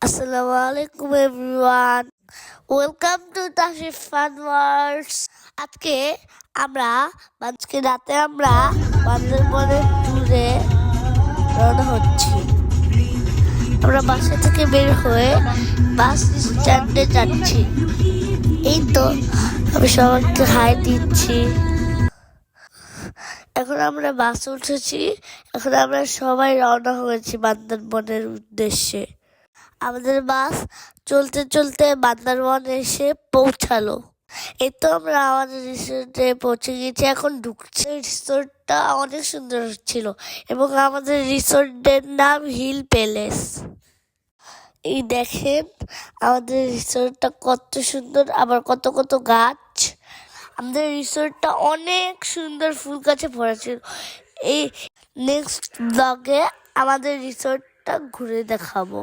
Assalamu alaikum everyone. Welcome to Tashif Fun Words. আজকে রাতে আমরা বান্দরবনের ট্যুরে রওনা হচ্ছি। আমরা বাসা থেকে বের হয়ে বাস স্ট্যান্ডে যাচ্ছি। এই তো আমি সবাইকে হাই দিচ্ছি। এখন আমরা বাসে উঠেছি। এখন আমরা সবাই রওনা হয়েছি বান্দরবনের উদ্দেশ্যে। আমাদের বাস চলতে চলতে বান্দরবন এসে পৌঁছালো। এই তো আমরা আমাদের রিসোর্টে পৌঁছে গেছি, এখন ঢুকছে। রিসোর্টটা অনেক সুন্দর ছিল এবং আমাদের রিসোর্টের নাম হিল প্যালেস। এই দেখেন আমাদের রিসোর্টটা কত সুন্দর, আবার কত কত গাছ। আমাদের রিসোর্টটা অনেক সুন্দর ফুল গাছে ভরা ছিল। এই নেক্সট ব্লগে আমাদের রিসোর্টটা ঘুরে দেখাবো।